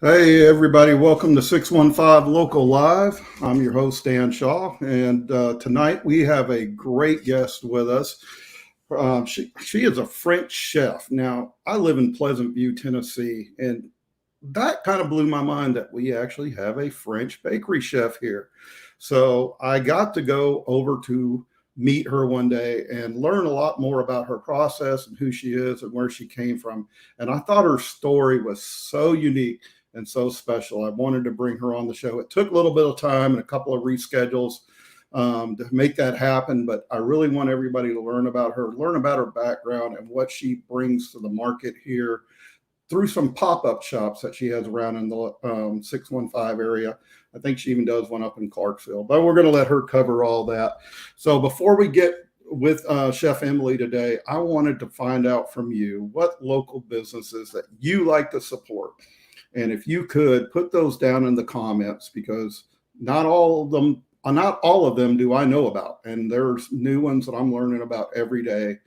Hey, everybody, welcome to 615 Local Live. I'm your host, Dan Shaw, and tonight we have a great guest with us. She is a French chef. Now, I live in Pleasant View, Tennessee, and that kind of blew my mind that we actually have a French bakery chef here. So I got to go over to meet her one day and learn a lot more about her process and who she is and where she came from. And I thought her story was so unique and so special. I wanted to bring her on the show. It took a little bit of time and a couple of reschedules to make that happen, but I really want everybody to learn about her, learn about her background and what she brings to the market here through some pop-up shops that she has around in the 615 area. I think she even does one up in Clarksville, but we're going to let her cover all that. So before we get with Chef Emilie today, I wanted to find out from you what local businesses that you like to support. And if you could put those down in the comments, because not all of them do I know about. And there's new ones that I'm learning about every day.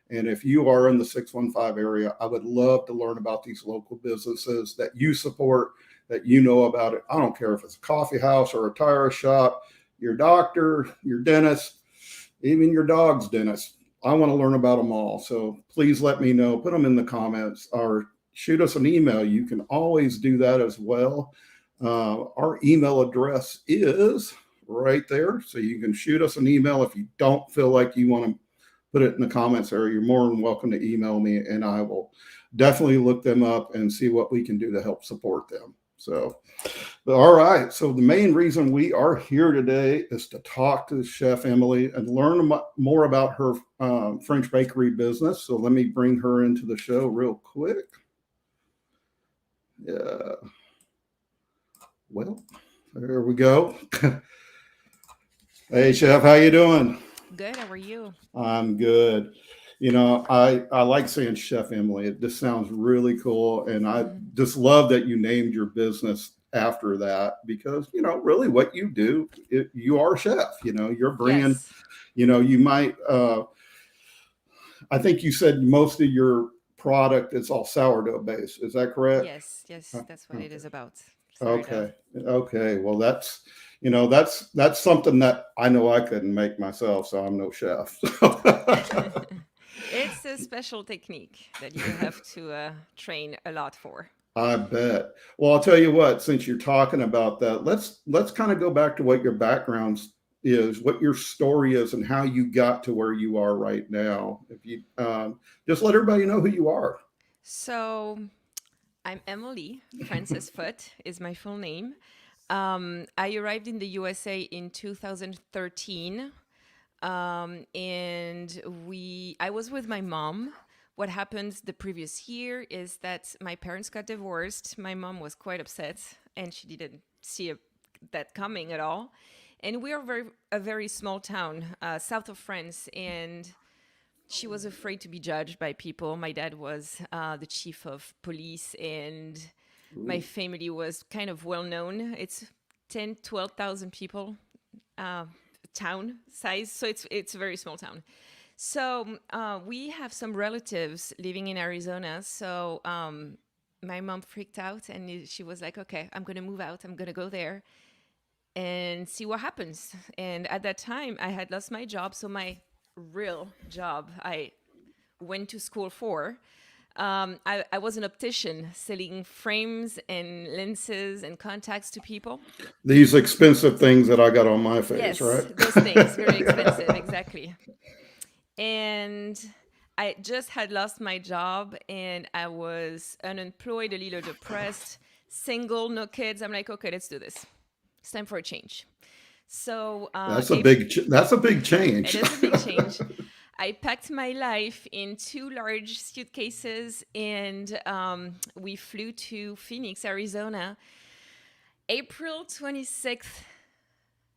And if you are in the 615 area, I would love to learn about these local businesses that you support, that you know about it. I don't care if it's a coffee house or a tire shop, your doctor, your dentist, even your dog's dentist. I want to learn about them all. So please let me know. Put them in the comments or shoot us an email. You can always do that as well. Our email address is right there. So you can shoot us an email if you don't feel like you want to put it in the comments area. You're more than welcome to email me, and I will definitely look them up and see what we can do to help support them. So, all right. So the main reason we are here today is to talk to Chef Emilie and learn more about her French bakery business. So let me bring her into the show real quick. Yeah. Well, there we go. Hey, Chef, how you doing? Good. How are you? I'm good. I like saying Chef Emilie. It just sounds really cool. And I Mhm. just love that you named your business after that because, really what you do, you are a chef. You're bringing, Yes. you might, I think you said most of your product is all sourdough based. Is that correct? Yes. Yes. Uh, That's what it Okay. is about. Sourdough. Okay. Okay. Well, that's something that I know I couldn't make myself, so I'm no chef. It's a special technique that you have to train a lot for. I bet. Well, I'll tell you what, since you're talking about that, let's kind of go back to what your background is, what your story is, and how you got to where you are right now. If you just let everybody know who you are. So I'm Emily. Frances Foot is my full name. I arrived in the USA in 2013. And I was with my mom. What happened the previous year is that my parents got divorced. My mom was quite upset, and she didn't see that coming at all. And we are a very small town south of France, and she was afraid to be judged by people. My dad was the chief of police, and my Ooh. family was kind of well known. It's 10, 12,000 people uh, town size, so it's a very small town. So we have some relatives living in Arizona. So my mom freaked out, and she was like, "Okay, I'm gonna move out. I'm gonna go there and see what happens." And at that time, I had lost my job, so my real job I went to school for. I was an optician selling frames and lenses and contacts to people. These expensive things that I got on my face, Yes, right? those things, very expensive, exactly. And I just had lost my job and I was unemployed, a little depressed, single, no kids. I'm like, okay, let's do this. It's time for a change. So That's a big it change. is a big change. I packed my life in two large suitcases and we flew to Phoenix, Arizona, April 26th,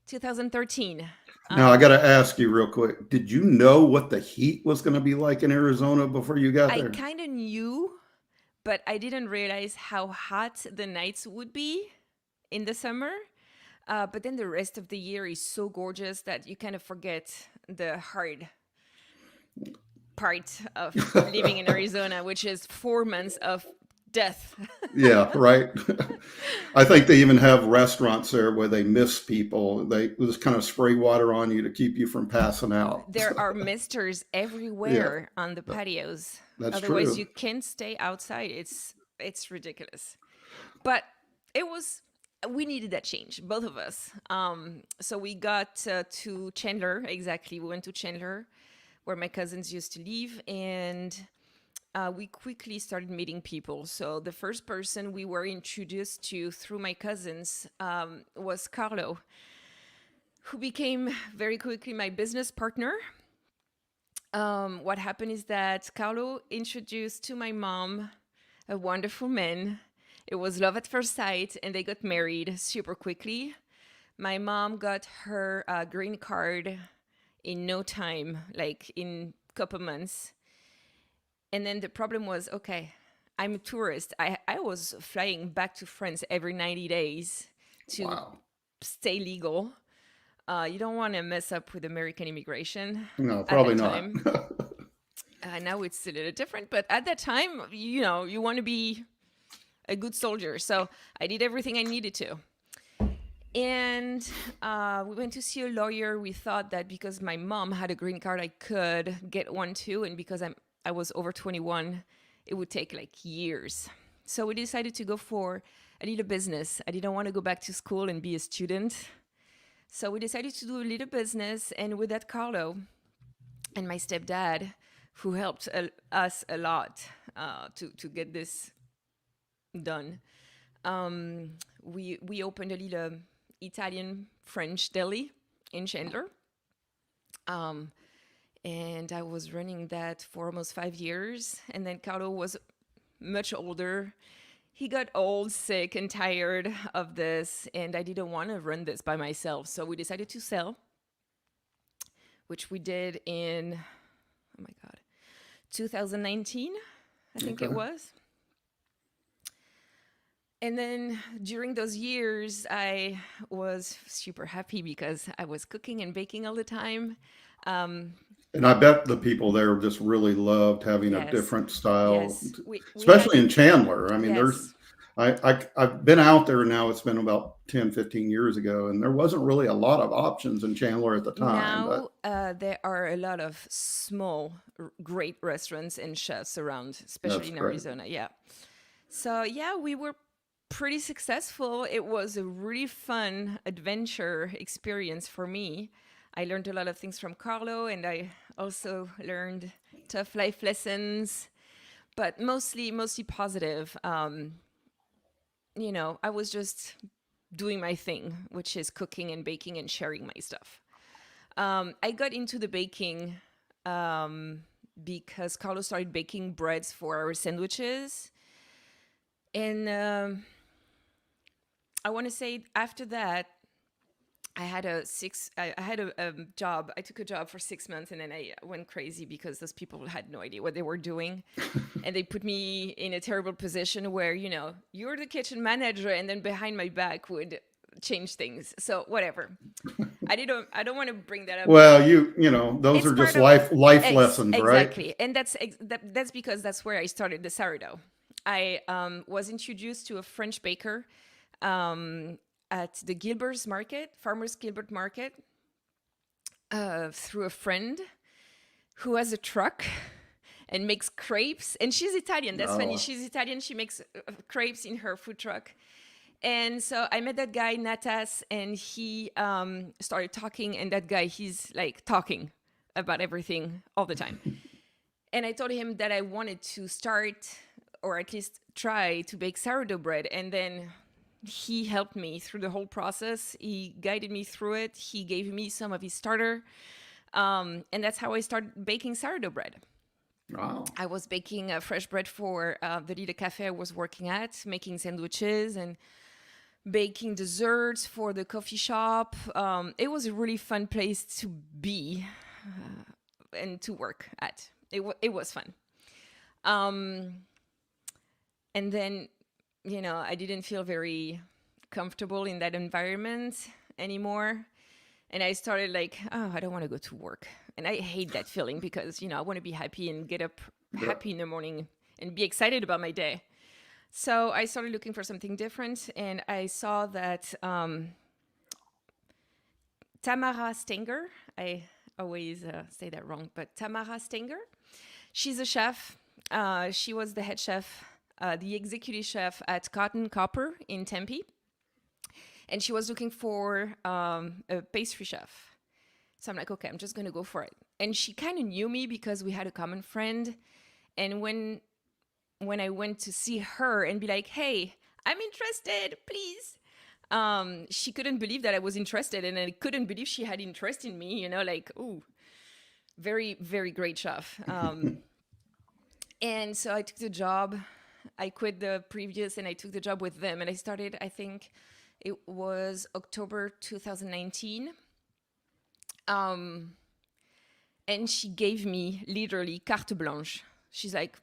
2013. Now I got Um, to ask you real quick. Did you know what the heat was going to be like in Arizona before you got I there? kind of knew, but I didn't realize how hot the nights would be in the summer. But then the rest of the year is so gorgeous that you kind of forget the hard part of living in Arizona, which is 4 months of death. Yeah, right. I think they even have restaurants there where they mist people. They just kind of spray water on you to keep you from passing out. There are misters Yeah, everywhere on the that- patios. that's Otherwise, true. you can't stay outside. It's ridiculous. But it was we needed that change, both of us. So we got to Chandler. Exactly, we went to Chandler, where my cousins used to live, and we quickly started meeting people. So the first person we were introduced to through my cousins was Carlo, who became very quickly my business partner. What happened is that Carlo introduced to my mom a wonderful man. It was love at first sight, and they got married super quickly. My mom got her green card in no time, like in a couple months. And then the problem was, okay, I'm a tourist. I was flying back to France every 90 days to Wow. stay legal. You don't want to mess up with American immigration No, at probably that not. time. Now it's a little different, but at that time, you want to be a good soldier. So I did everything I needed to. And we went to see a lawyer. We thought that because my mom had a green card, I could get one too. And because I was over 21, it would take like years. So we decided to go for a little business. I didn't want to go back to school and be a student. So we decided to do a little business. And with that, Carlo and my stepdad, who helped us a lot to get this done, we opened a little Italian French deli in Chandler. And I was running that for almost 5 years. And then Carlo was much older. He got old, sick, and tired of this. And I didn't want to run this by myself. So we decided to sell, which we did in, oh my God, 2019, I think it was. And then during those years, I was super happy because I was cooking and baking all the time. And I bet the people there just really loved having a Yes, different style, yes, we had, especially in Chandler. I mean, yes. I've been out there now. It's been about 10, 15 years ago, and there wasn't really a lot of options in Chandler at the time. But Now there are a lot of small, great restaurants and chefs around, especially that's in great. Arizona. Yeah. So yeah, we were pretty successful. It was a really fun adventure experience for me. I learned a lot of things from Carlo, and I also learned tough life lessons, but mostly positive. I was just doing my thing, which is cooking and baking and sharing my stuff. I got into the baking because Carlo started baking breads for our sandwiches, and I want to say after that, I had a job. I took a job for 6 months, and then I went crazy because those people had no idea what they were doing. And they put me in a terrible position where, you're the kitchen manager, and then behind my back would change things. So whatever. I don't want to bring that up. Well, those It's are just part of life lessons, right? exactly. And that's because that's where I started the sourdough. I was introduced to a French baker at the Gilbert's Market, Farmers Gilbert Market, through a friend who has a truck and makes crepes. And she's Italian. That's funny. Oh, She's Italian. She makes crepes in her food truck. And so I met that guy, Natas, and he started talking. And that guy, he's like talking about everything all the time. And I told him that I wanted to start, or at least try to bake sourdough bread. And then he helped me through the whole process. He guided me through it. He gave me some of his starter. And that's how I started baking sourdough bread. wow. I was baking fresh bread for the little cafe I was working at, making sandwiches and baking desserts for the coffee shop. It was a really fun place to be and to work at. It was fun. And then I didn't feel very comfortable in that environment anymore. And I started like, oh, I don't want to go to work. And I hate that feeling because, I want to be happy and get up Yeah. happy in the morning and be excited about my day. So I started looking for something different, and I saw that Tamara Stenger, I always say that wrong, but Tamara Stenger, she's a chef. She was the head chef, the executive chef at Cotton Copper in Tempe. And she was looking for a pastry chef. So I'm like, okay, I'm just going to go for it. And she kind of knew me because we had a common friend. And when I went to see her and be like, hey, I'm interested, please. She couldn't believe that I was interested, and I couldn't believe she had interest in me, like, ooh, very, very great chef. And so I took the job. I quit the previous and I took the job with them. And I started, I think it was October 2019. And she gave me literally carte blanche. She's like,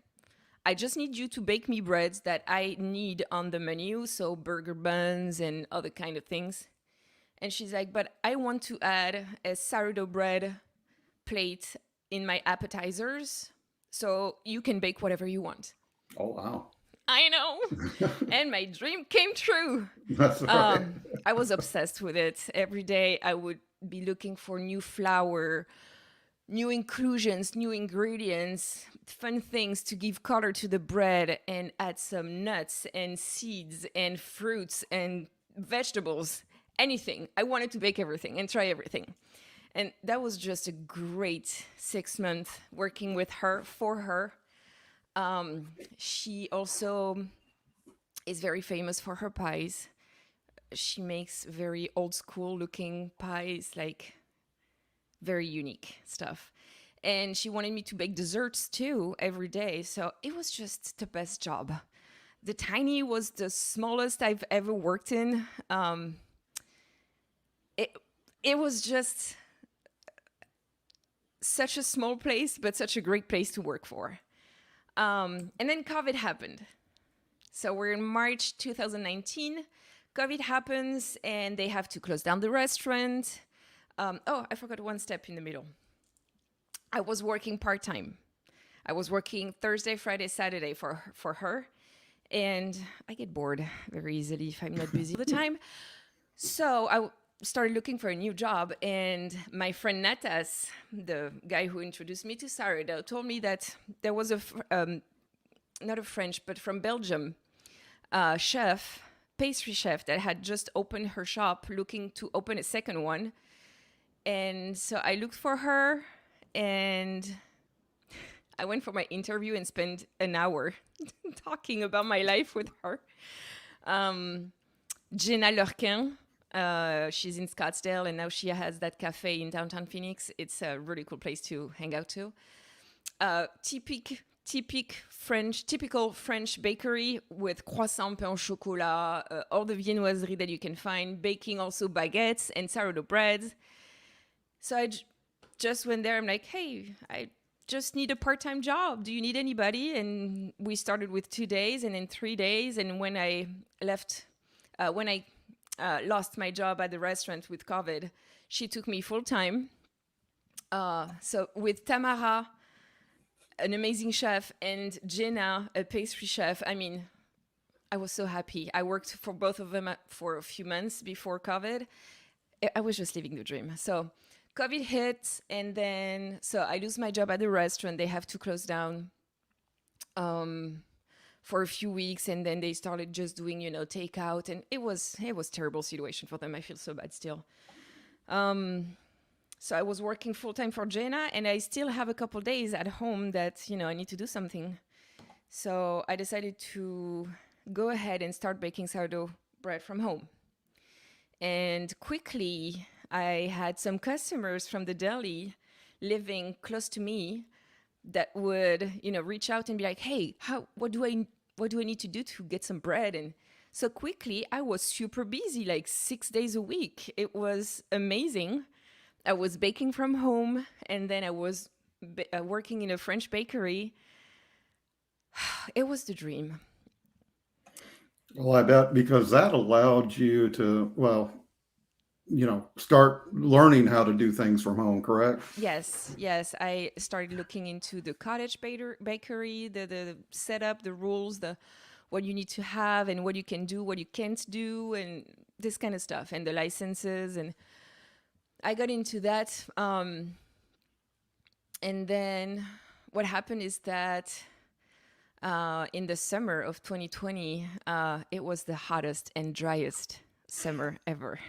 I just need you to bake me breads that I need on the menu, so burger buns and other kind of things. And she's like, but I want to add a sourdough bread plate in my appetizers, so you can bake whatever you want. Oh, wow. I know. And my dream came true. That's right. I was obsessed with it. Every day I would be looking for new flour, new inclusions, new ingredients, fun things to give color to the bread, and add some nuts and seeds and fruits and vegetables, anything. I wanted to bake everything and try everything. And that was just a great 6 months working with her, for her. She also is very famous for her pies. She makes very old school looking pies, like very unique stuff. And she wanted me to bake desserts too every day. So it was just the best job. The Tiny was the smallest I've ever worked in. It was just such a small place, but such a great place to work for. And then COVID happened. So we're in March 2019. COVID happens and they have to close down the restaurant. I forgot one step in the middle. I was working part-time. I was working Thursday, Friday, Saturday for her. And I get bored very easily if I'm not busy all the time. So I started looking for a new job. And my friend Natas, the guy who introduced me to sourdough, told me that there was not a French, but from Belgium, chef, pastry chef that had just opened her shop, looking to open a second one. And so I looked for her, and I went for my interview and spent an hour talking about my life with her. Jenna Lurquin, she's in Scottsdale, and now she has that cafe in downtown Phoenix. It's a really cool place to hang out to. Typical French bakery with croissant, pain au chocolat, all the viennoiserie that you can find, baking also baguettes and sourdough bread. So I just went there. I'm like, hey, I just need a part-time job. Do you need anybody? And we started with 2 days, and in 3 days. And when I left, when I lost my job at the restaurant with COVID, she took me full-time. So with Tamara, an amazing chef, and Jenna, a pastry chef, I mean, I was so happy. I worked for both of them for a few months before COVID. I was just living the dream. So COVID hit, and then so I lose my job at the restaurant. They have to close down for a few weeks, and then they started just doing, takeout, and it was terrible situation for them. I feel so bad still. So I was working full time for Jenna, and I still have a couple days at home that I need to do something. So I decided to go ahead and start baking sourdough bread from home. And quickly, I had some customers from the deli living close to me that would, reach out and be like, "Hey, what do I need to do to get some bread?" And so quickly, I was super busy, like 6 days a week. It was amazing. I was baking from home, and then I was working in a French bakery. It was the dream. Well, I bet, because that allowed you to, start learning how to do things from home, correct? Yes. I started looking into the cottage bakery, the setup, the rules, the what you need to have and what you can do, what you can't do, and this kind of stuff, and the licenses. And I got into that. And then what happened is that in the summer of 2020, it was the hottest and driest summer ever.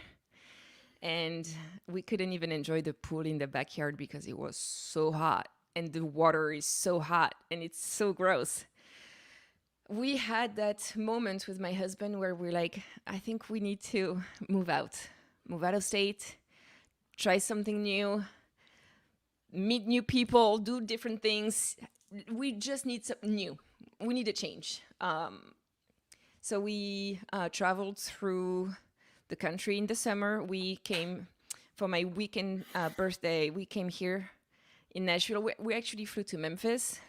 And we couldn't even enjoy the pool in the backyard because it was so hot. And the water is so hot and it's so gross. We had that moment with my husband where we're like, I think we need to move out of state, try something new, meet new people, do different things. We just need something new. We need a change. So we traveled through the country in the summer. We came for my weekend birthday. We came here in Nashville. We actually flew to Memphis,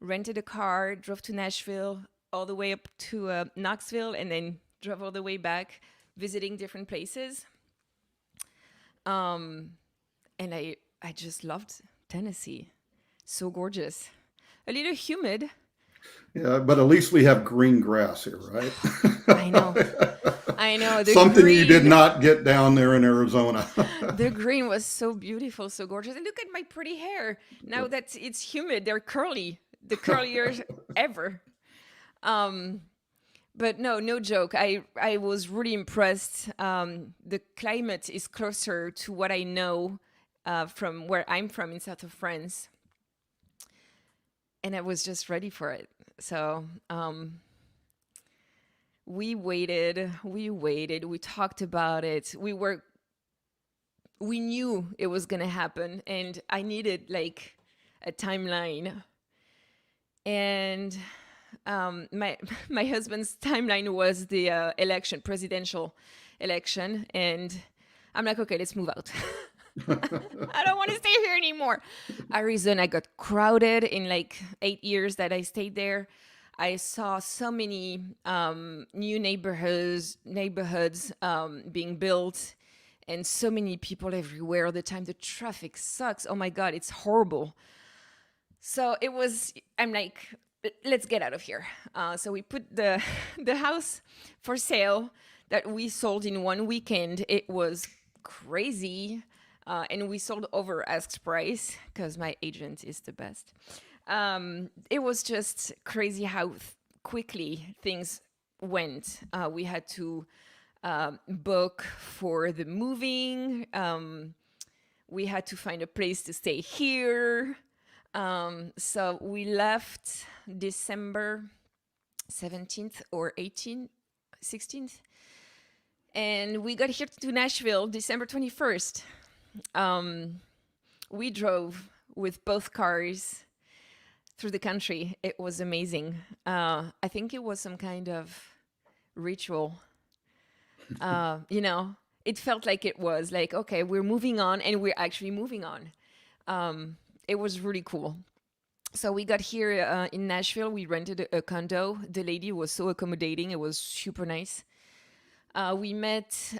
rented a car, drove to Nashville, all the way up to Knoxville, and then drove all the way back, visiting different places. And I just loved Tennessee. So gorgeous. A little humid. Yeah, but at least we have green grass here, right? I know. Something green, you did not get down there in Arizona. The green was so beautiful, so gorgeous. And look at my pretty hair. Now that it's humid, they're curly. The curliest ever. But no joke. I was really impressed. The climate is closer to what I know from where I'm from in south of France. And I was just ready for it. So we waited, we talked about it. We knew it was going to happen, and I needed like a timeline. And my husband's timeline was the presidential election, and I'm like, okay, let's move out. I don't want to stay here anymore. Arizona got crowded in like 8 years that I stayed there. I saw so many new neighborhoods being built, and so many people everywhere all the time. The traffic sucks. Oh my God, it's horrible. So I'm like, let's get out of here. So we put the house for sale that we sold in one weekend. It was crazy. And we sold over asked price because my agent is the best. It was just crazy how quickly things went. We had to book for the moving. We had to find a place to stay here. So we left December 17th or 16th. And we got here to Nashville December 21st. We drove with both cars through the country. It was amazing. I think it was some kind of ritual. It felt like it was like, okay, we're moving on, and we're actually moving on. It was really cool. So we got here in Nashville. We rented a condo. The lady was so accommodating. It was super nice. We met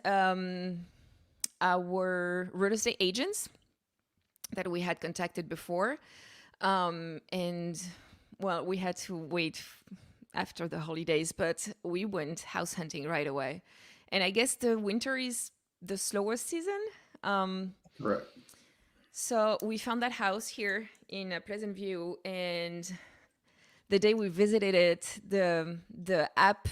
our real estate agents that we had contacted before. And well, we had to wait after the holidays, but we went house hunting right away. And I guess the winter is the slowest season. Right. So we found that house here in Pleasant View, and the day we visited it, the app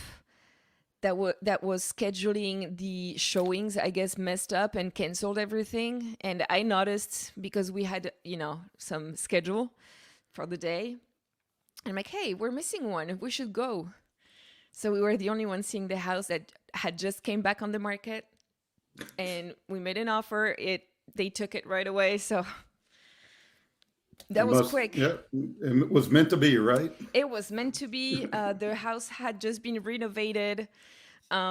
that was scheduling the showings, I guess, messed up and canceled everything. And I noticed because we had, some schedule for the day. I'm like, hey, we're missing one. We should go. So we were the only ones seeing the house that had just came back on the market. And we made an offer. They took it right away. So that was quick. Yeah, it was meant to be, right? It was meant to be. The house had just been renovated,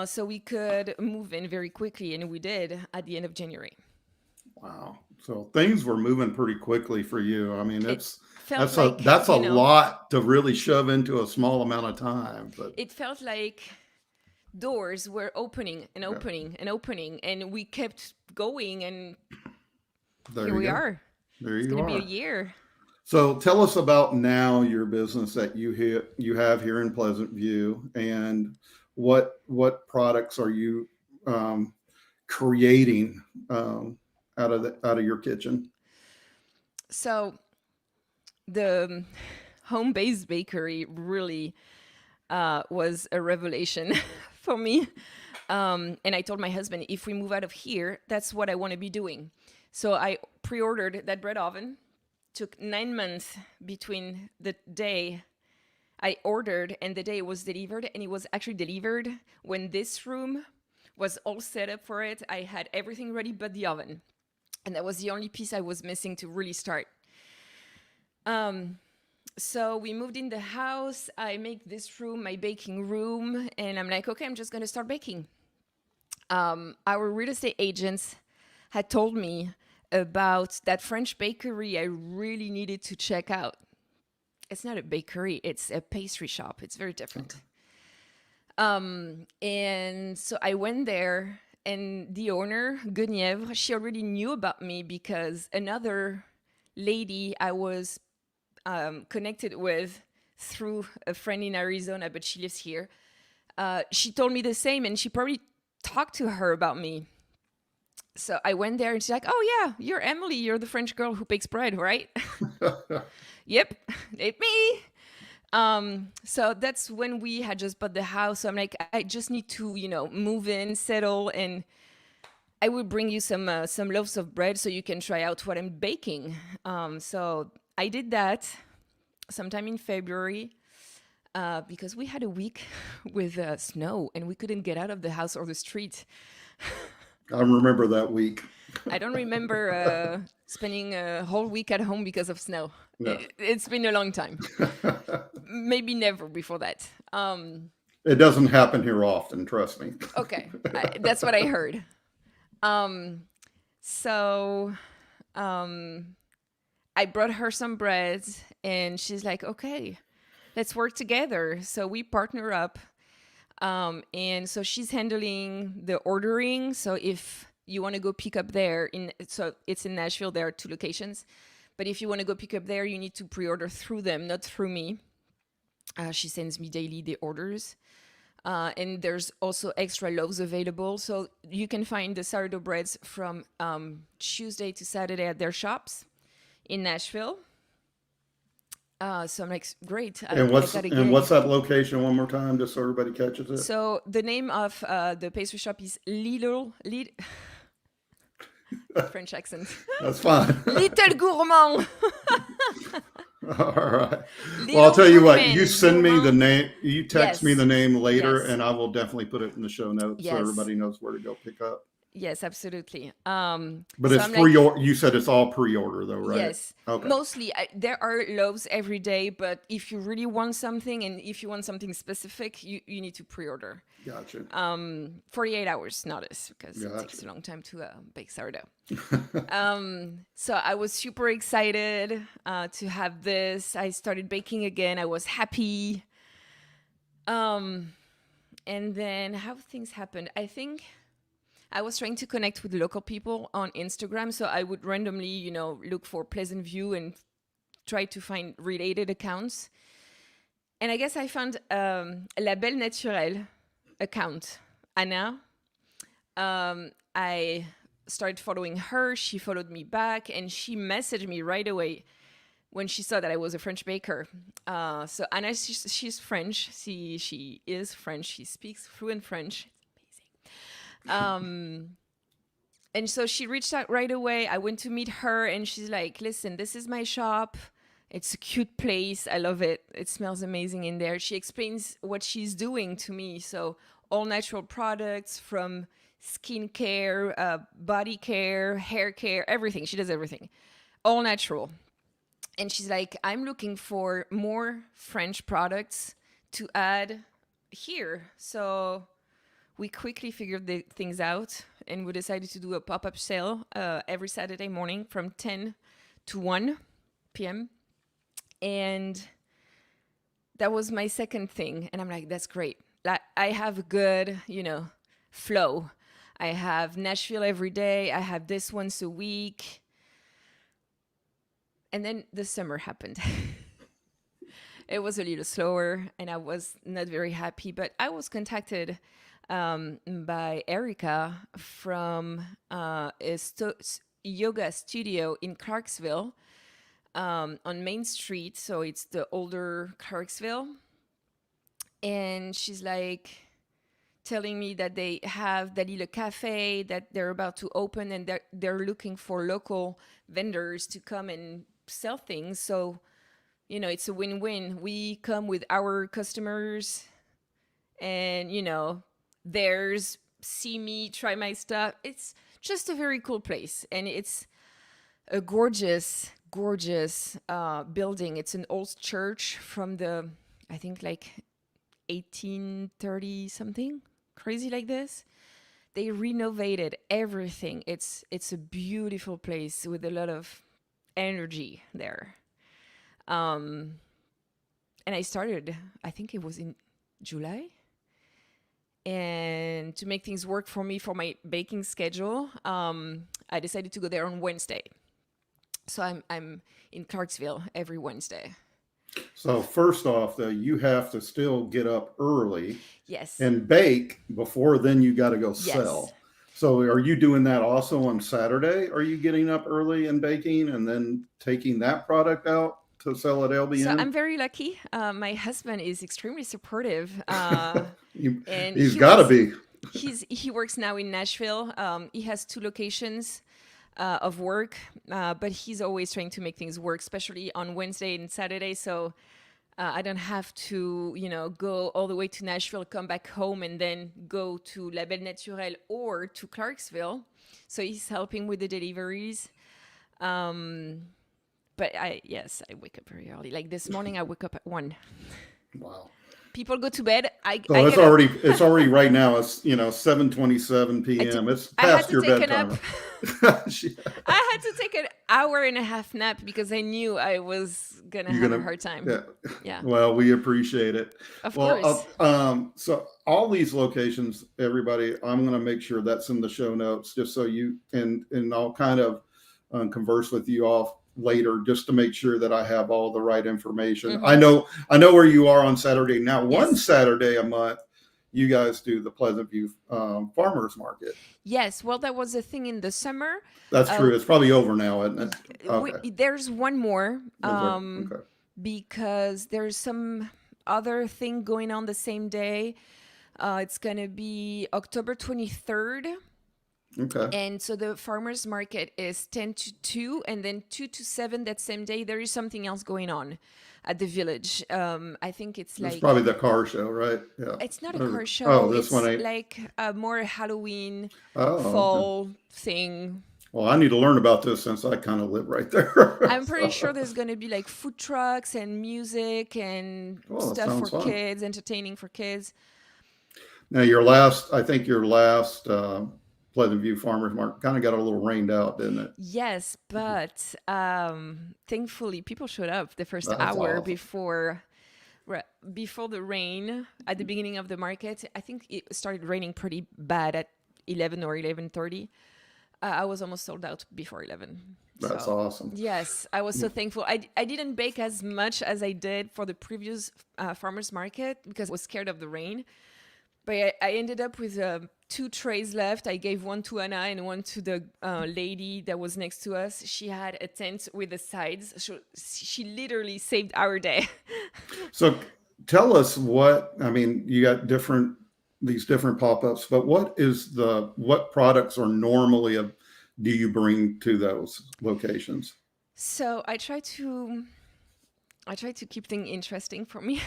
so we could move in very quickly, and we did at the end of January. Wow. So things were moving pretty quickly for you. I mean, that's a lot to really shove into a small amount of time. But it felt like doors were opening and opening and opening, and we kept going, and here we are. There it's you going are. to be a year. So tell us about now your business that you have here in Pleasant View, and what products are you um, creating out of your kitchen? So the home-based bakery really was a revelation for me. And I told my husband, if we move out of here, that's what I want to be doing. So I pre-ordered that bread oven. Took 9 months between the day I ordered and the day it was delivered. And it was actually delivered when this room was all set up for it. I had everything ready but the oven. And that was the only piece I was missing to really start. So we moved in the house. I make this room my baking room. And I'm like, okay, I'm just going to start baking. Our real estate agents had told me about that French bakery I really needed to check out. It's not a bakery, it's a pastry shop. It's very different. And so I went there, and the owner, Guenièvre, she already knew about me because another lady I was connected with through a friend in Arizona, but she lives here. She told me the same, and she probably talked to her about me. So I went there, and she's like, "Oh yeah, you're Emily. You're the French girl who bakes bread, right?" Yep, it's me. So that's when we had just bought the house. So I'm like, I just need to, move in, settle, and I will bring you some loaves of bread so you can try out what I'm baking. So I did that sometime in February because we had a week with snow and we couldn't get out of the house or the street. I remember that week. I don't remember spending a whole week at home because of snow. No. It's been a long time. Maybe never before that. It doesn't happen here often, trust me. Okay, that's what I heard. So I brought her some breads, and she's like, okay, let's work together. So we partner up. And so she's handling the ordering. So if you want to go pick up there, so it's in Nashville, there are 2 locations. But if you want to go pick up there, you need to pre-order through them, not through me. She sends me daily the orders. And there's also extra loaves available. So you can find the sourdough breads from Tuesday to Saturday at their shops in Nashville. So I'm like, great. And what's that location one more time, just so everybody catches it? So the name of the pastry shop is Little French accent. That's fine. Little Gourmand. All right. Little Well, I'll tell you what. Gourmand, You send me the Gourmand. name. You text me Yes. the name later, Yes. and I will definitely put it in the show notes so Yes. everybody knows where to go pick up. Yes, absolutely. But so it's I'm pre-order. You said it's all pre-order, though, right? Yes. Okay. Mostly, there are loaves every day, but if you really want something and if you want something specific, you need to pre-order. Gotcha. 48 hours notice because it takes Gotcha. a long time to bake sourdough. So I was super excited to have this. I started baking again. I was happy. And then how things happened, I think I was trying to connect with local people on Instagram. So I would randomly, look for Pleasant View and try to find related accounts. And I guess I found La Belle Naturelle account, Anna. I started following her. She followed me back, and she messaged me right away when she saw that I was a French baker. So Anna, she's French. She is French. She speaks fluent French. And so she reached out right away. I went to meet her, and she's like, listen, this is my shop. It's a cute place. I love it. It smells amazing in there. She explains what she's doing to me. So all natural products from skincare, body care, hair care, everything. She does everything. All natural. And she's like, I'm looking for more French products to add here. So we quickly figured the things out, and we decided to do a pop-up sale every Saturday morning from 10 to 1 p.m. And that was my second thing. And I'm like, that's great. I have a good, flow. I have Nashville every day. I have this once a week. And then the summer happened. It was a little slower, and I was not very happy. But I was contacted by Erica from yoga studio in Clarksville on Main Street. So it's the older Clarksville. And she's like telling me that they have that little cafe that they're about to open, and they're looking for local vendors to come and sell things. So, it's a win-win. We come with our customers, and, theirs see me try my stuff. It's just a very cool place, and it's a gorgeous building. It's an old church from the, I think, like 1830 something, crazy like this. They renovated everything. It's a beautiful place with a lot of energy there. And I started, I think it was in July. And to make things work for me for my baking schedule, I decided to go there on Wednesday. So I'm in Clarksville every Wednesday. So first off, though, you have to still get up early. Yes. And bake before then you got to go sell. Yes. So are you doing that also on Saturday? Are you getting up early and baking and then taking that product out to sell at LBN? So I'm very lucky. My husband is extremely supportive. And he's got to be. He works now in Nashville. He has 2 locations of work, but he's always trying to make things work, especially on Wednesday and Saturday. So I don't have to, go all the way to Nashville, come back home, and then go to La Belle Naturelle or to Clarksville. So he's helping with the deliveries. But I wake up very early. Like this morning, I wake up at 1. Wow. People go to bed. So it's already right now. It's 7:27 p.m. It's past your bedtime. I had to take an hour and a half nap because I knew I was gonna have a hard time. Yeah. Well, we appreciate it. Of course. So all these locations, everybody, I'm gonna make sure that's in the show notes, just so you and I'll kind of converse with you off later just to make sure that I have all the right information. Mm-hmm. I know where you are on Saturday. Now, one Saturday a month, you guys do the Pleasant View Farmers Market. Yes. Well, that was a thing in the summer. That's true. It's probably over now, isn't it? Okay. There's one more because there's some other thing going on the same day. It's going to be October 23rd. Okay. And so the farmers market is 10 to 2, and then 2 to 7 that same day. There is something else going on at the village. I think it's probably the car show, right? Yeah. It's not a car show. Oh, this one ain't. Like more Halloween fall thing. Well, I need to learn about this since I kind of live right there. I'm pretty sure there's going to be like food trucks and music and stuff for kids, entertaining for kids. Now, I think your last Pleasant View Farmers Market kind of got a little rained out, didn't it? Yes, but thankfully people showed up the first hour before the rain at the beginning of the market. I think it started raining pretty bad at 11 or 11:30. I was almost sold out before 11. That's awesome. Yes, I was so thankful. I didn't bake as much as I did for the previous farmers market because I was scared of the rain. But I ended up with 2 trays left. I gave one to Anna and one to the lady that was next to us. She had a tent with the sides. So she literally saved our day. So tell us you got these different pop-ups, but what products are normally do you bring to those locations? So I try to keep things interesting for me.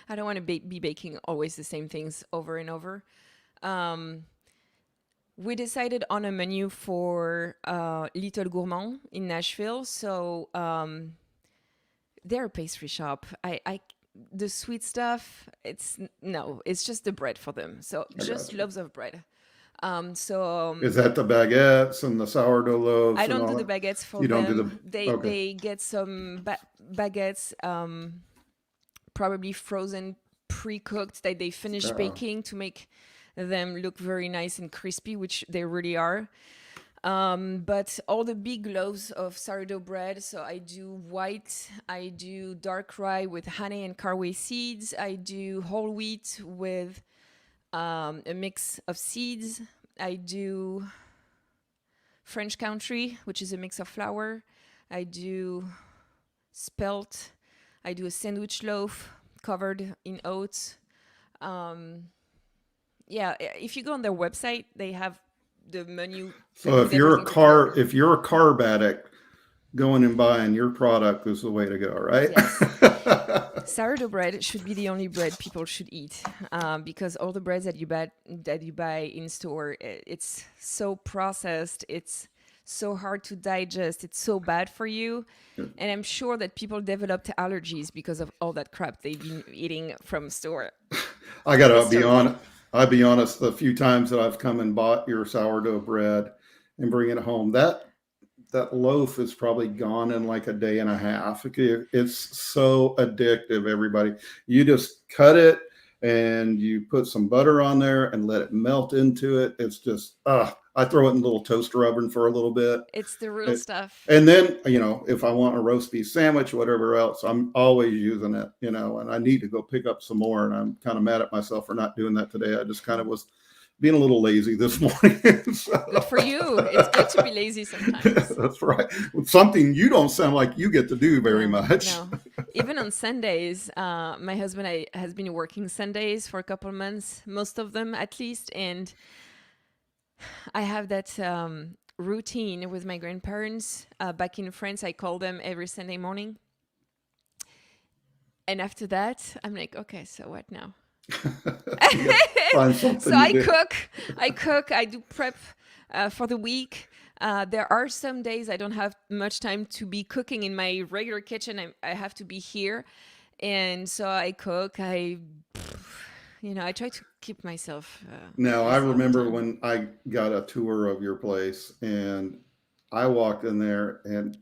I don't want to be baking always the same things over and over. We decided on a menu for Little Gourmand in Nashville. So they're a pastry shop. The sweet stuff, it's just the bread for them. So just loaves of bread. Is that the baguettes and the sourdough loaves? I don't do the baguettes for them. You don't do They get some baguettes, probably frozen, pre-cooked, that they finish baking to make them look very nice and crispy, which they really are. But all the big loaves of sourdough bread. So I do white, I do dark rye with honey and caraway seeds. I do whole wheat with a mix of seeds. I do French country, which is a mix of flour. I do spelt. I do a sandwich loaf covered in oats. Um, yeah, if you go on their website, they have the menu So with everything to pre-order. if you're a carb addict, going and buying your product is the way to go, right? Yes. Sourdough bread should be the only bread people should eat, because all the breads that you buy in store, it's so processed, it's so hard to digest, it's so bad for you, and I'm sure that people developed allergies because of all that crap they've been eating from store. I gotta It's be terrible. honest. I'll be honest. The few times that I've come and bought your sourdough bread and bring it home, that loaf is probably gone in like a day and a half. It's so addictive, everybody. You just cut it and you put some butter on there and let it melt into it. It's just, I throw it in a little toaster oven for a little bit. It's the real stuff. And then, if I want a roast beef sandwich, whatever else, I'm always using it, and I need to go pick up some more. And I'm kind of mad at myself for not doing that today. I just kind of was being a little lazy this morning. So. Good for you. It's good to be lazy sometimes. That's right. Something you don't sound like you get to do very much. No. Even on Sundays, my husband has been working Sundays for a couple of months, most of them at least, and I have that routine with my grandparents. Back in France, I call them every Sunday morning. And after that, I'm like, okay, so what now? Find something So to do. I do prep for the week. There are some days I don't have much time to be cooking in my regular kitchen. I have to be here. And so I cook. I try to keep myself Now, I busy all the remember time. when I got a tour of your place and I walked in there and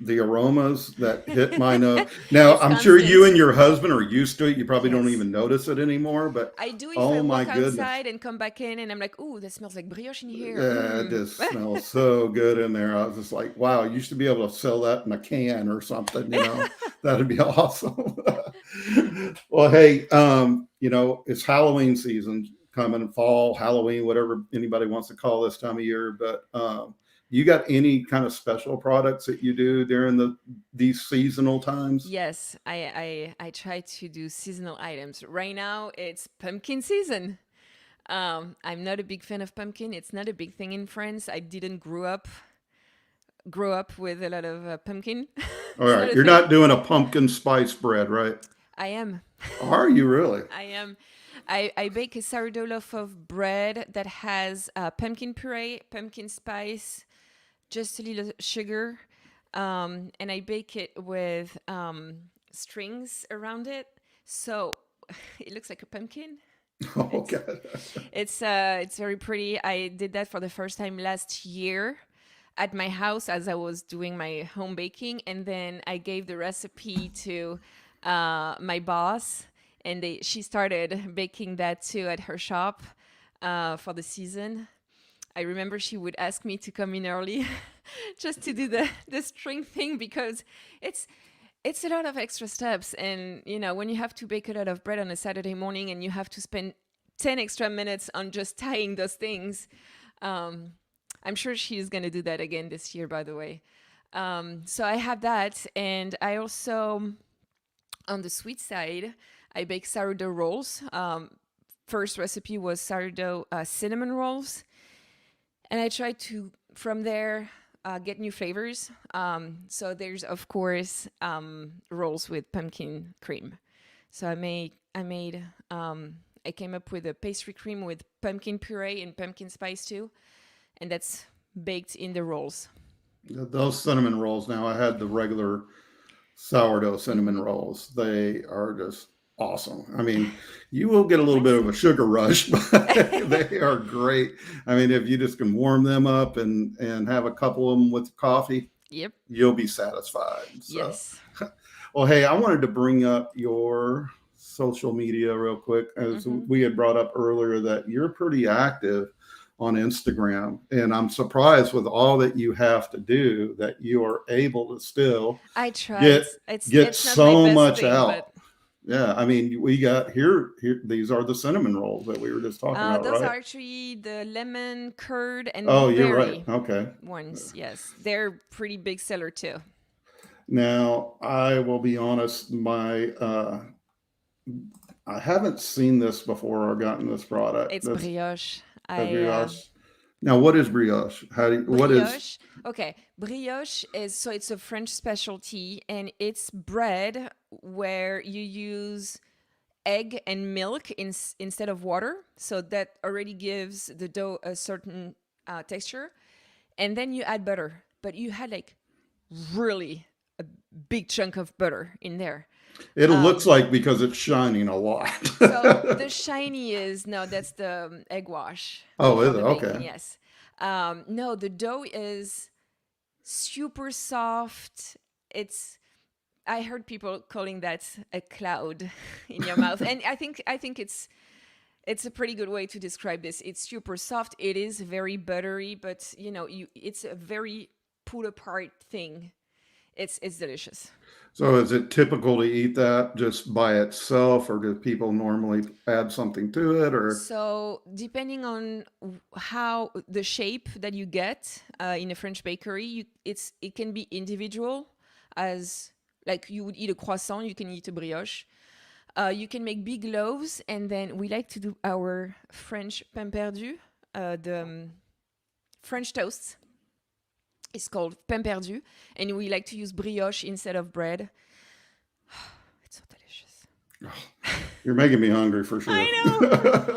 the aromas that hit my nose. Now, It's I'm sure you constant. and your husband are used to it. You probably don't Yes. even notice it anymore, but I do if I oh my walk goodness. outside and come back in and I'm like, ooh, that smells like brioche in here. Yeah, it just smells so good in there. I was just like, wow, you used to be able to sell that in a can or something. That'd be awesome. Well, hey, it's Halloween season coming, fall, Halloween, whatever anybody wants to call this time of year. But you got any kind of special products that you do during these seasonal times? Yes, I try to do seasonal items. Right now, it's pumpkin season. I'm not a big fan of pumpkin. It's not a big thing in France. I didn't grow up with a lot of pumpkin. All It's not right, a you're thing. not doing a pumpkin spice bread, right? I am. Are you really? I am. I bake a sourdough loaf of bread that has pumpkin puree, pumpkin spice, just a little sugar, and I bake it with strings around it, so it looks like a pumpkin. Oh, It's God. it's very pretty. I did that for the first time last year at my house as I was doing my home baking, and then I gave the recipe to my boss, and she started baking that too at her shop for the season. I remember she would ask me to come in early just to do the string thing because it's it's a lot of extra steps, and when you have to bake a lot of bread on a Saturday morning and you have to spend 10 extra minutes on just tying those things. um, I'm sure she's going to do that again this year, by the way. So I have that, and I also, on the sweet side, I bake sourdough rolls. First recipe was sourdough cinnamon rolls, and I try to from there get new flavors. So there's of course rolls with pumpkin cream. So I came up with a pastry cream with pumpkin puree and pumpkin spice too, and that's baked in the rolls. Those cinnamon rolls. Now, I had the regular sourdough cinnamon Mm-hmm. rolls. They are just awesome. I mean, you will get a little bit Thanks. of a sugar rush, but they are great. I mean, if you just can warm them up and have a couple of them with coffee, Yep. you'll be satisfied. So, Yes. well, hey, I wanted to bring up your social media real quick, as Mm-hmm. we had brought up earlier that you're pretty active on Instagram. And I'm surprised with all that you have to do that you are able to still I try. get It's not my so best much thing, but out. Yeah, I mean, we got here. These are the cinnamon rolls that we were just talking about, those right? are actually the lemon curd and Oh, you're right. blueberry Okay. ones. Yes, they're pretty big seller too. Now, I will be honest. I haven't seen this before or gotten this product. It's That's brioche. a I brioche. Now, what is brioche? What is? brioche. Okay, brioche is so it's a French specialty, and it's bread where you use egg and milk instead of water. So that already gives the dough a certain texture, and then you add butter. But you had like really a big chunk of butter in there. It looks Um, like because it's shining a lot. so the shiny is no, that's the egg wash Oh, before is it? the baking. Okay. Yes. No, the dough is super soft. It's I heard people calling that a cloud in your mouth, and I think it's a pretty good way to describe this. It's super soft. It is very buttery, but it's a very pull apart thing. It's delicious. So, is it typical to eat that just by itself, or do people normally add something to it? Or So depending on how the shape that you get in a French bakery, it can be individual, as like you would eat a croissant, you can eat a brioche. You can make big loaves, and then we like to do our French pain perdu, the French toast. It's called pain perdu, and we like to use brioche instead of bread. It's so delicious. you're making me hungry for sure. I know.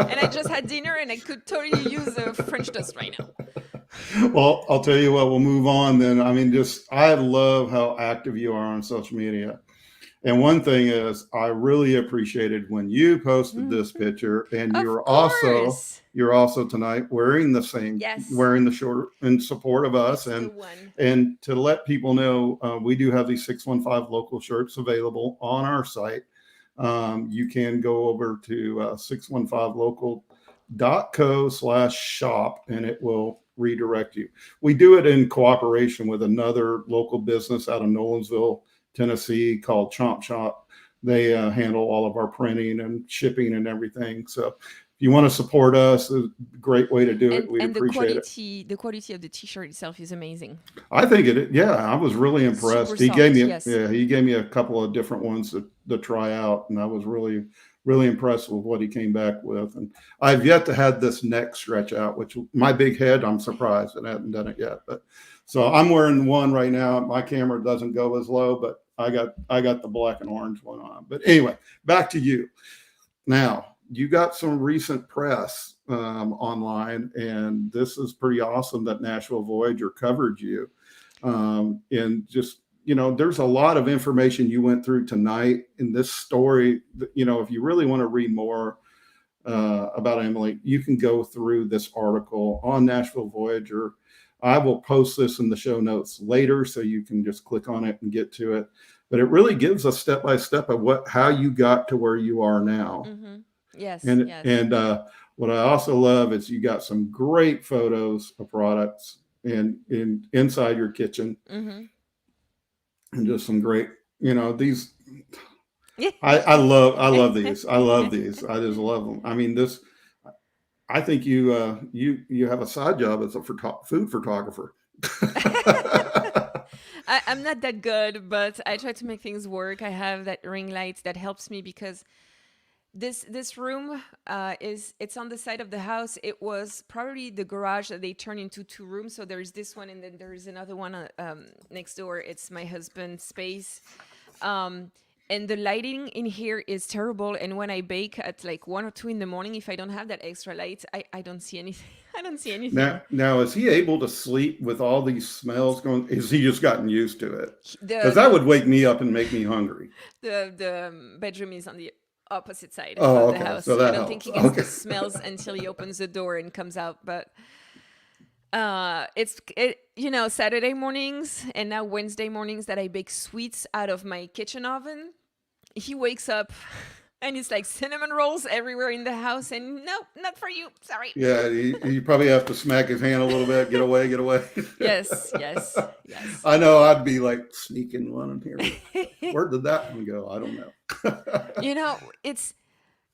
And I just had dinner, and I could totally use a French toast right now. Well, I'll tell you what, we'll move on then. I mean, I love how active you are on social media. And one thing is, I really appreciated when you posted this picture, and Of course. you're also tonight wearing the same, Yes, wearing the shirt in support of us, it's the one. and to let people know, we do have these 615 local shirts available on our site. You can go over to 615local.co/shop, and it will redirect you. We do it in cooperation with another local business out of Nolensville, Tennessee, called Chomp Shop. They handle all of our printing and shipping and everything. So if you want to support us, a great way to do it. We'd And appreciate it. the quality of the t-shirt itself is amazing. I think yeah, I was really Super impressed. soft, yes. He gave me a couple of different ones to try out, and I was really, really impressed with what he came back with. And I've yet to have this neck stretch out, which my big head, I'm surprised it hasn't done it yet. But so I'm wearing one right now. My camera doesn't go as low, but I got the black and orange one on. But anyway, back to you. Now, you got some recent press online, and this is pretty awesome that Nashville Voyager covered you. And just, there's a lot of information you went through tonight in this story. If you really want to read more about Emilie, you can go through this article on Nashville Voyager. I will post this in the show notes later, so you can just click on it and get to it. But it really gives a step by step of how you got to where you are now. Mm-hmm. Yes, And yes. what I also love is you got some great photos of products inside your kitchen, Mm-hmm. and just some great, these. I love these. I love these. I just love them. I mean, this. I think you have a side job as a food photographer. I'm not that good, but I try to make things work. I have that ring light that helps me because this room it's on the side of the house. It was probably the garage that they turned into two rooms. So there's this one, and then there's another one next door. It's my husband's space. And the lighting in here is terrible. And when I bake at like 1 or 2 in the morning, if I don't have that extra light, I don't see anything. I don't see anything. Now, is he able to sleep with all these smells going? Is he just gotten used to it? Because The that would wake me up and make me hungry. the bedroom is on the opposite side Oh, of the okay. house. So I that don't think helps. he gets Okay. the smells until he opens the door and comes out. But Saturday mornings and now Wednesday mornings that I bake sweets out of my kitchen oven. He wakes up And it's like cinnamon rolls everywhere in the house. And no, not for you. Sorry. Yeah, you probably have to smack his hand a little bit. Get away, get away. Yes, yes, yes. I know I'd be like sneaking one in here. Where did that one go? I don't know. You know, it's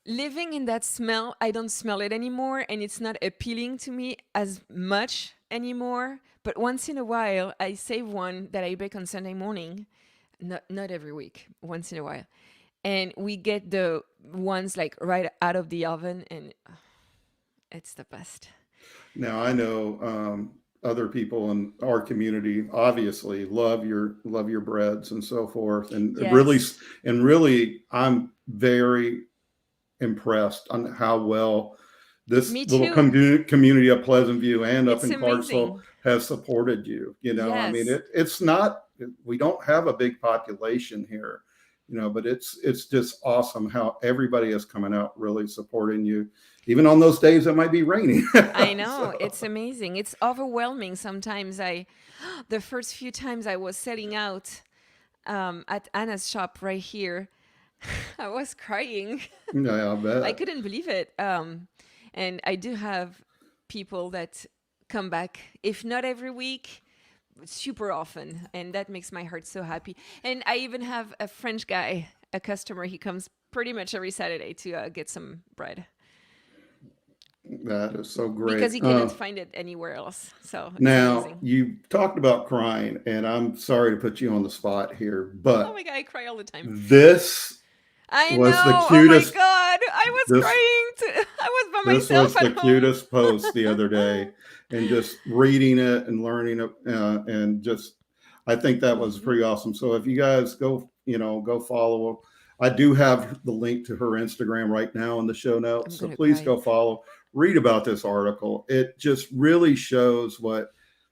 living in that smell. I don't smell it anymore, and it's not appealing to me as much anymore. But once in a while, I save one that I bake on Sunday morning. Not every week, once in a while. And we get the ones like right out of the oven, and it's the best. Now I know other people in our community obviously love your breads and so forth, Yes, and really I'm very impressed on how well this me little too. community of Pleasant View and up It's in Clarksville amazing. has supported you. You know, I mean, Yes. it's not, we don't have a big population here, you know, but it's just awesome how everybody is coming out really supporting you, even on those days that might be raining. I know, So, it's amazing. It's overwhelming sometimes. The first few times I was selling out at Anna's shop right here, I was crying. yeah, I I bet. couldn't believe it. And I do have people that come back, if not every week, super often. And that makes my heart so happy. And I even have a French guy, a customer. He comes pretty much every Saturday to get some bread That is so because great. he cannot find it anywhere else. So it's Now, amazing. you talked about crying, and I'm sorry to put you on the spot here, Oh but my God, I cry all the time. this I was the know. Oh my cutest. God. I was This crying. I was by this myself was at the home. cutest post the other day, and just reading it and learning it, and just I think that was Mhm. pretty awesome. So if you guys go, you know, go follow. I do have the link to her Instagram right now in the show I'm notes, so going to please cry. go follow. Read about this article. It just really shows what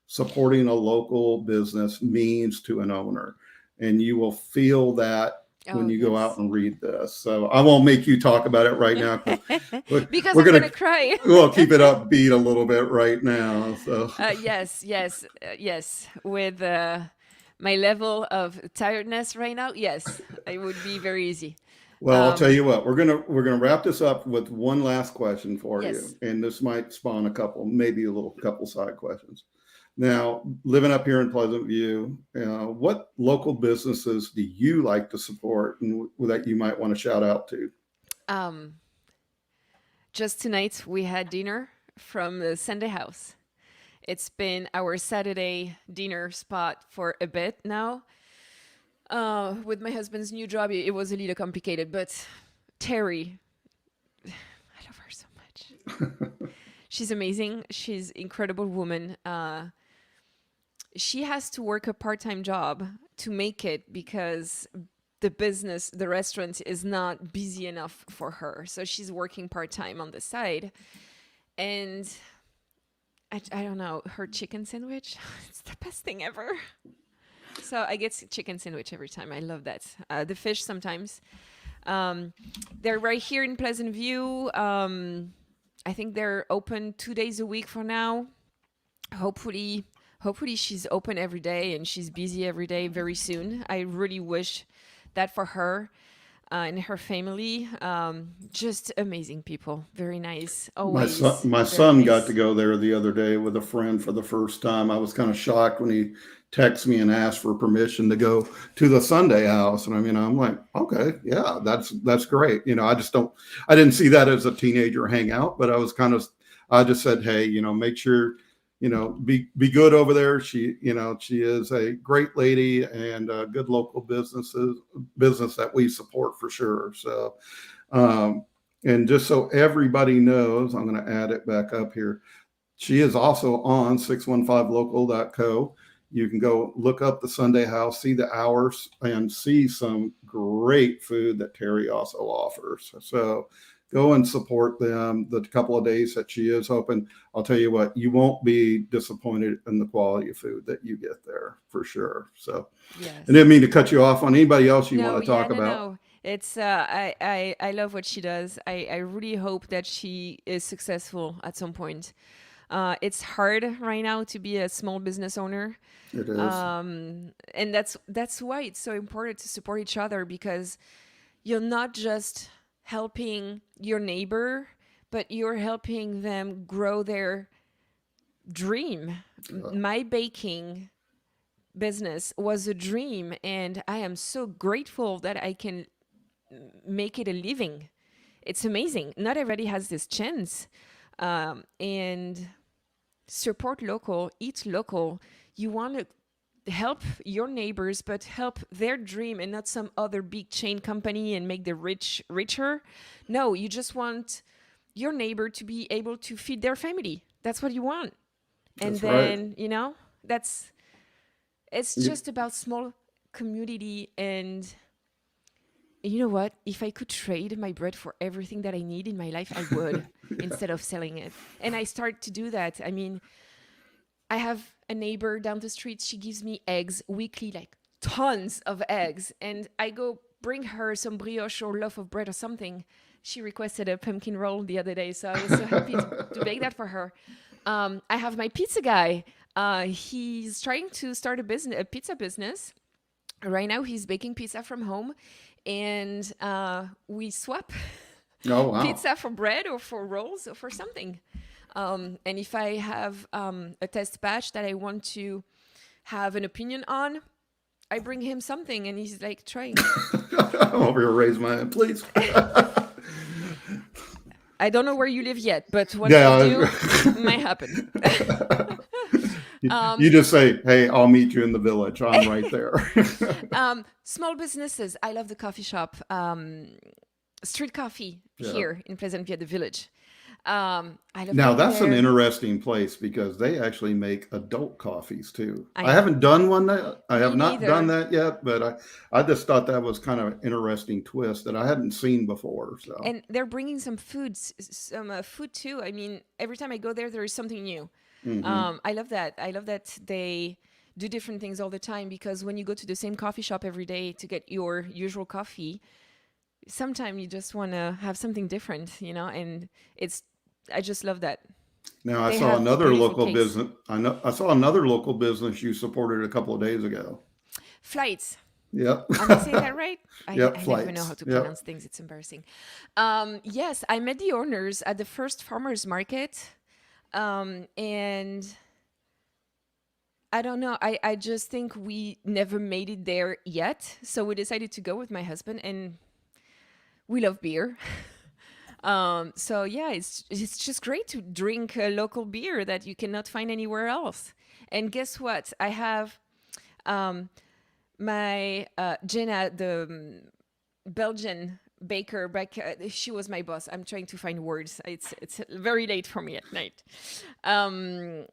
supporting a local business means to an owner, and you will feel that when Oh, you go out yes. and read this. So I won't make you talk about it right now because Because we're I'm going gonna to cry. we'll keep it upbeat a little bit right now. So, Yes, yes, yes. With my level of tiredness right now, yes, it would be very easy. well, I'll tell Um, you what, we're gonna wrap this up with one last question for you, yes. and this might spawn a couple, maybe a little couple side questions. Now, living up here in Pleasant View, what local businesses do you like to support and that you might want to shout out to? Um, just tonight we had dinner from the Sunday house. It's been our Saturday dinner spot for a bit now. With my husband's new job, it was a little complicated, but Terry, I love her so much. She's amazing. She's incredible woman. She has to work a part-time job to make it because the business, the restaurant is not busy enough for her. So she's working part-time on the side. And I don't know, her chicken sandwich, it's the best thing ever. So I get chicken sandwich every time. I love that. The fish sometimes. Um, they're right here in Pleasant View. I think they're open 2 days a week for now. Hopefully, hopefully she's open every day and she's busy every day very soon. I really wish that for her and her family. Just amazing people, very nice, always My very son got to nice. go there the other day with a friend for the first time. I was kind of shocked when he texted me and asked for permission to go to the Sunday house. And I mean, I'm like, okay, yeah, that's great. You know, I didn't see that as a teenager hangout, but I just said, hey, you know, make sure, you know, be good over there. She is a great lady and a good local business that we support for sure. So, um, and just so everybody knows, I'm going to add it back up here. She is also on 615local.co. You can go look up the Sunday house, see the hours, and see some great food that Terry also offers. So go and support them the couple of days that she is open. I'll tell you what, you won't be disappointed in the quality of food that you get there for sure. So I didn't Yes. mean to cut you off on anybody else you want No, to yeah, talk no, about. no. It's I love what she does. I really hope that she is successful at some point. It's hard right now to be a small business owner. It is. And that's why it's so important to support each other because you're not just helping your neighbor, but you're helping them grow their dream. My baking business was a dream, and I am so grateful that I can make it a living. It's amazing. Not everybody has this chance. And support local, eat local. You want to help your neighbors, but help their dream and not some other big chain company and make the rich richer. No, you just want your neighbor to be able to feed their family. That's what you want. And That's right. then, that's it's You- just about small community. And you know what? If I could trade my bread for everything that I need in my life, I would instead of selling it. And I start to do that. I mean, I have a neighbor down the street. She gives me eggs weekly, like tons of eggs. And I go bring her some brioche or loaf of bread or something. She requested a pumpkin roll the other day, so I was so happy to bake that for her. I have my pizza guy. He's trying to start a pizza business. Right now, he's baking pizza from home, and we swap oh wow. pizza for bread or for rolls or for something. And if I have a test batch that I want to have an opinion on, I bring him something, and he's like trying. I'm over here, raise my hand, please. I don't know where you live yet, but once Yeah. you do, it might happen. You just say, "Hey, I'll meet you in the village. I'm right there." Small businesses. I love the coffee shop. Street coffee Yeah. here in Pleasantville, the village. I love Now going that's an there. interesting place because they actually make adult coffees too. I I know. haven't done one that I Me have not done neither. that yet, but I just thought that was kind of an interesting twist that I hadn't seen before. So And they're bringing some foods, some food too. I mean, every time I go there, there is something new. hmm I love that. I love that they do different things all the time, because when you go to the same coffee shop every day to get your usual coffee, sometimes you just want to have something different, and I just love that. now I They saw have a another beautiful local place. business. I saw another local business you supported a couple of days ago. Flights. Yep. Am I saying that right? Yep. I never know how Flights. to Yep. pronounce things. It's embarrassing. Yes, I met the owners at the first farmers market. And I don't know. I just think we never made it there yet. So we decided to go with my husband, and we love beer. So yeah, it's just great to drink a local beer that you cannot find anywhere else. And guess what? I have um, my Jenna, the Belgian baker back. She was my boss. I'm trying to find words. It's very late for me at night. Um,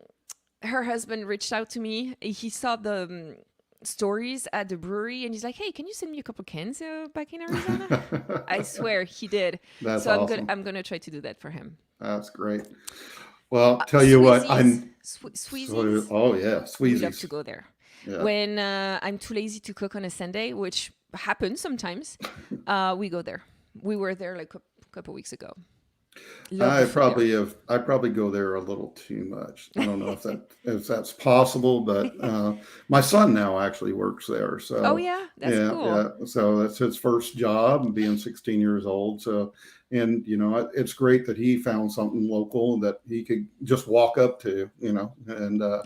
Her husband reached out to me. He saw the stories at the brewery, and he's like, "Hey, can you send me a couple cans back in Arizona?" I swear he did. That's So awesome. I'm gonna try to do that for him. That's great. Well, tell you what, Sweezies, so, Sweezies. oh yeah, We love to Sweezies. go there. Yeah. When I'm too lazy to cook on a Sunday, which happens sometimes, we go there. We were there like a couple weeks ago. Love the food there. I probably go there a little too much. I don't know if that's possible, but my son now actually works there. Oh So yeah, that's yeah, cool. yeah. So that's his first job, being 16 years old. So, and it's great that he found something local that he could just walk up to,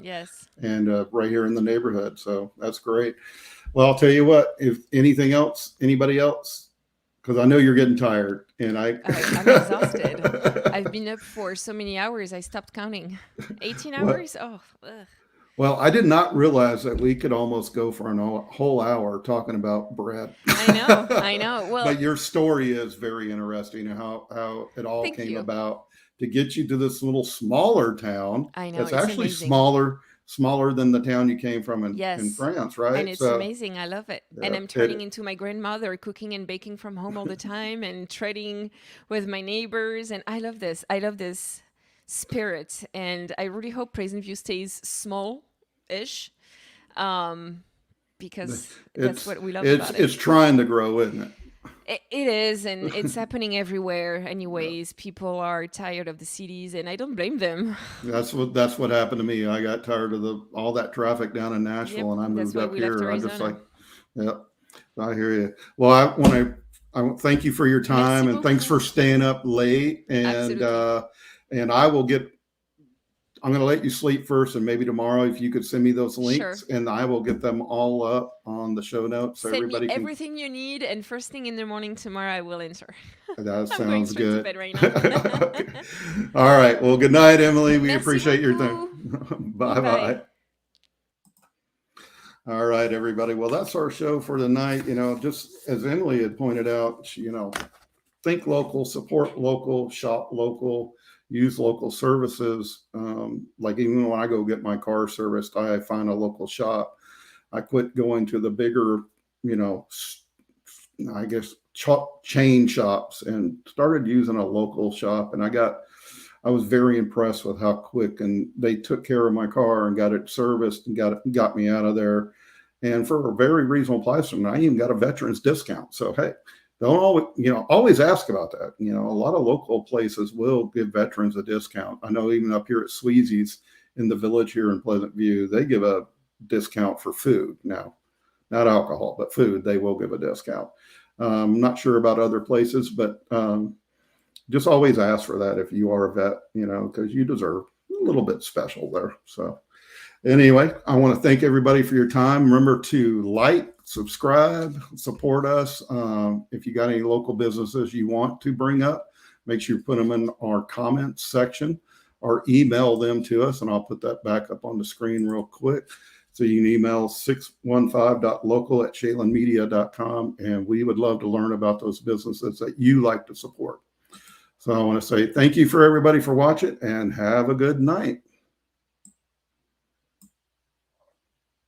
Yes. and right here in the neighborhood. So that's great. Well, I'll tell you what, if anybody else, because I know you're getting tired, and I'm exhausted. I've been up for so many hours. I stopped counting. 18 what? hours? Oh, ugh. Well, I did not realize that we could almost go for whole hour talking about bread. I know. I know. Well, But your story is very interesting, and how it all thank came you. about to get you to this little smaller town. I know. That's It's actually amazing. smaller than the town you came from in Yes. France, And right? it's So amazing. I love it. And yeah, I'm turning into my grandmother, cooking and baking from home all the time and trading with my neighbors. And I love this. I love this spirit. And I really hope Pleasant View stays small ish, because that's it's what we love about it. it's trying to grow, isn't it? It is, and it's happening everywhere. Yeah. Anyways, people are tired of the cities, and I don't blame them. That's what happened to me. I got tired of all that traffic down in Yep, Nashville, and I that's moved why up we left here. I just Arizona. like, yeah, I hear you. Well, when I I thank you for your time, Merci and thanks for beaucoup. staying up late. Absolutely. And I'm going to let you sleep first, and maybe tomorrow, if you could send me those links, Sure. and I will get them all up on the show notes so Send me everybody can. everything you need, and first thing in the morning tomorrow, I will answer. That I'm going sounds straight to good. bed right now. Okay. All right. Well, good night, Emily. We Merci appreciate your time. beaucoup. Bye bye. Bye. All right, everybody. Well, that's our show for tonight. Just as Emily had pointed out, think local, support local, shop local, use local services. Like even when I go get my car serviced, I find a local shop. I quit going to the bigger, I guess, chain shops and started using a local shop. And I was very impressed with how quick and they took care of my car and got it serviced and got me out of there. And for a very reasonable price, and I even got a veterans discount. So hey, don't always ask about that. A lot of local places will give veterans a discount. I know even up here at Sweezy's in the village here in Pleasant View, they give a discount for food now, not alcohol, but food. They will give a discount. I'm not sure about other places, but just always ask for that if you are a vet, because you deserve a little bit special there. So anyway, I want to thank everybody for your time. Remember to like, subscribe, support us. If you got any local businesses you want to bring up, make sure you put them in our comments section or email them to us. And I'll put that back up on the screen real quick. So you can email 615.local@shalenmedia.com. And we would love to learn about those businesses that you like to support. So I want to say thank you for everybody for watching and have a good night.